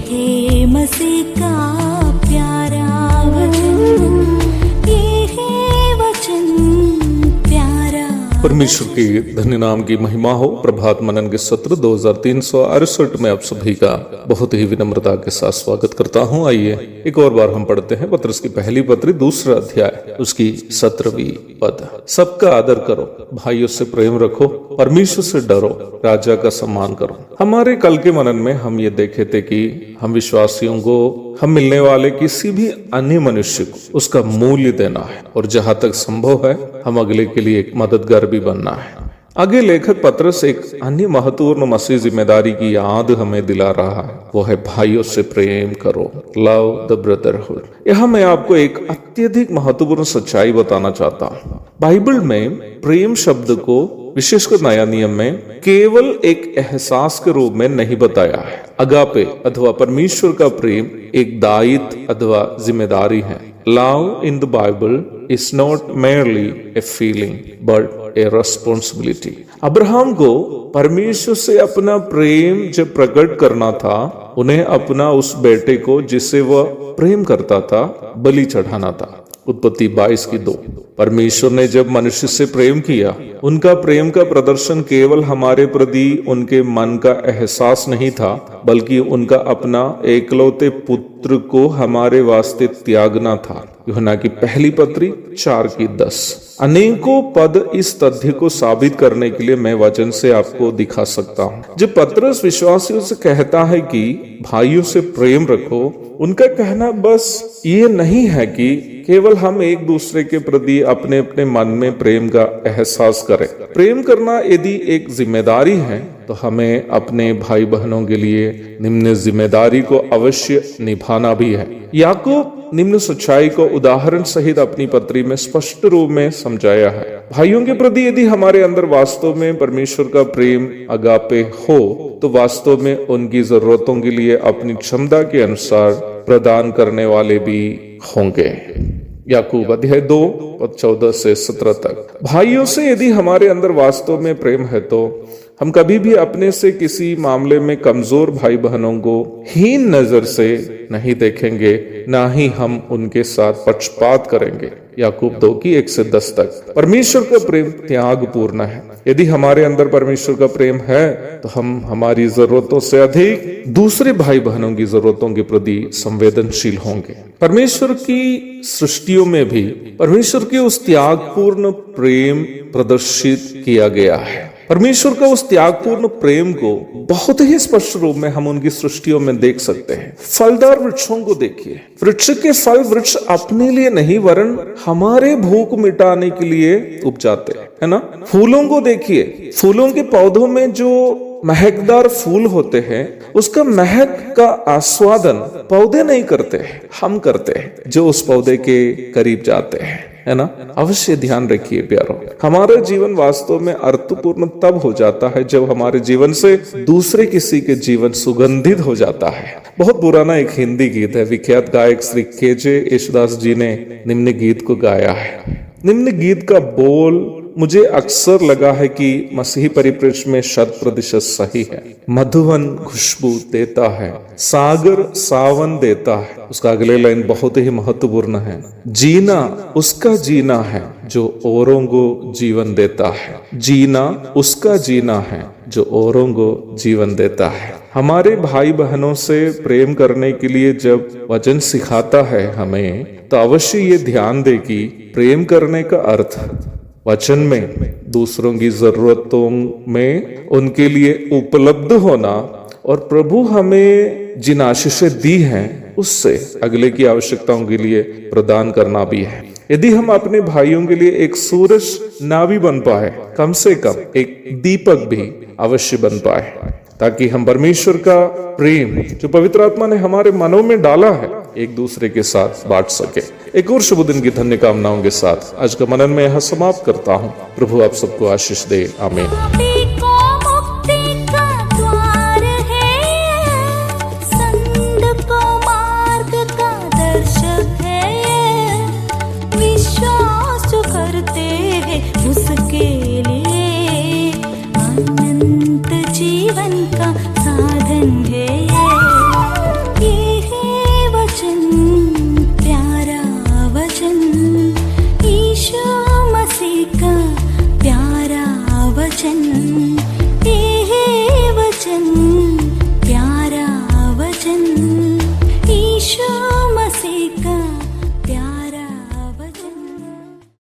है मसीह का प्यारा वचन, ये है वचन प्यारा। परमेश्वर के धन्य नाम की महिमा हो। प्रभात मनन के सत्र 2368 में आप सभी का बहुत ही विनम्रता के साथ स्वागत करता हूं। आइए एक और बार हम पढ़ते हैं पत्रस की पहली पत्री, दूसरा अध्याय, उसकी 17वीं पद। सबका आदर करो, भाइयों से प्रेम रखो, परमेश्वर से डरो, राजा का सम्मान करो। हमारे कल के मनन में हम ये देखे थे कि हम विश्वासियों को हम मिलने वाले किसी भी अन्य मनुष्य को उसका मूल्य देना है, और जहां तक संभव है हम अगले के लिए एक मददगार भी बनना है। आगे लेखक पत्रस एक अन्य महत्वपूर्ण मसीह जिम्मेदारी की याद हमें दिला रहा है, वो है भाइयों से प्रेम करो, लव द ब्रदरहुड। यहाँ मैं आपको एक अत्यधिक महत्वपूर्ण सच्चाई बताना चाहता हूँ। बाइबल में प्रेम शब्द को विशेषकर नया नियम में केवल एक एहसास के रूप में नहीं बताया है। अगापे अथवा परमेश्वर का प्रेम एक दायित्व अथवा जिम्मेदारी है। Love in the Bible is not merely a feeling but A responsibility. Abraham को परमेश्वर से अपना प्रेम जब प्रकट करना था, उन्हें अपना उस बेटे को जिसे वह प्रेम करता था बलि चढ़ाना था। उत्पत्ति 22:2। परमेश्वर ने जब मनुष्य से प्रेम किया, उनका प्रेम का प्रदर्शन केवल हमारे प्रति उनके मन का एहसास नहीं था, बल्कि उनका अपना एकलौते पुत्र को हमारे वास्ते त्यागना था। यूहन्ना की पहली पत्री 4:10। अनेकों पद इस तथ्य को साबित करने के लिए मैं वचन से आपको दिखा सकता हूँ। जब पत्रस विश्वासियों से कहता है कि भाइयों से प्रेम रखो, उनका कहना बस ये नहीं है कि केवल हम एक दूसरे के प्रति अपने अपने मन में प्रेम का एहसास करें। प्रेम करना यदि एक जिम्मेदारी है, तो हमें अपने भाई बहनों के लिए निम्न जिम्मेदारी को अवश्य निभाना भी है। याकूब निम्न सच्चाई को उदाहरण सहित अपनी पत्री में स्पष्ट रूप में समझाया है। भाइयों के प्रति यदि हमारे अंदर वास्तव में परमेश्वर का प्रेम अगापे हो, तो वास्तव में उनकी जरूरतों के लिए अपनी क्षमता के अनुसार प्रदान करने वाले भी होंगे। याकूब अध्याय 2 पद 14 से 17 तक। भाइयों से यदि हमारे अंदर वास्तव में प्रेम है, तो हम कभी भी अपने से किसी मामले में कमजोर भाई बहनों को हीन नजर से नहीं देखेंगे, ना ही हम उनके साथ पक्षपात करेंगे। याकूब 2:1-10 तक। परमेश्वर का प्रेम त्यागपूर्ण है। यदि हमारे अंदर परमेश्वर का प्रेम है, तो हम हमारी जरूरतों से अधिक दूसरे भाई बहनों की जरूरतों के प्रति संवेदनशील होंगे। परमेश्वर की सृष्टियों में भी परमेश्वर के उस त्यागपूर्ण प्रेम प्रदर्शित किया गया है। परमेश्वर का उस त्यागपूर्ण प्रेम को बहुत ही स्पष्ट रूप में हम उनकी सृष्टियों में देख सकते हैं। फलदार वृक्षों को देखिए। वृक्ष के फल वृक्ष अपने लिए नहीं, वरन हमारे भूख मिटाने के लिए उपजाते हैं, है ना। फूलों को देखिए। फूलों के पौधों में जो महकदार फूल होते हैं, उसका महक का आस्वादन पौधे नहीं करते, हम करते हैं जो उस पौधे के करीब जाते हैं, है ना। अवश्य ध्यान रखिए प्यारो, हमारा जीवन वास्तव में अर्थपूर्ण तब हो जाता है जब हमारे जीवन से दूसरे किसी के जीवन सुगंधित हो जाता है। बहुत पुराना एक हिंदी गीत है। विख्यात गायक श्री के.जे. येशुदास जी ने निम्न गीत को गाया है। निम्न गीत का बोल मुझे अक्सर लगा है कि मसीही परिप्रेक्ष्य में 100% सही है। मधुवन खुशबू देता है, सागर सावन देता है। उसका अगले लाइन बहुत ही महत्वपूर्ण है। जीना उसका जीना है जो औरों को जीवन देता है। जीना उसका जीना है जो औरों को जीवन देता है। हमारे भाई बहनों से प्रेम करने के लिए जब वचन सिखाता है हमें, तो अवश्य ये ध्यान दे कि प्रेम करने का अर्थ वचन में दूसरों की जरूरतों में उनके लिए उपलब्ध होना, और प्रभु हमें जिन आशीषें दी हैं उससे अगले की आवश्यकताओं के लिए प्रदान करना भी है। यदि हम अपने भाइयों के लिए एक सूरज ना भी बन पाए, कम से कम एक दीपक भी अवश्य बन पाए, ताकि हम परमेश्वर का प्रेम जो पवित्र आत्मा ने हमारे मनों में डाला है एक दूसरे के साथ बांट सके। एक और शुभ दिन की धन्य कामनाओं के साथ आज का मनन में यहाँ समाप्त करता हूँ। प्रभु आप सबको आशीष दे। आमीन। उसके लिए अनंत जीवन का साधन है। वचन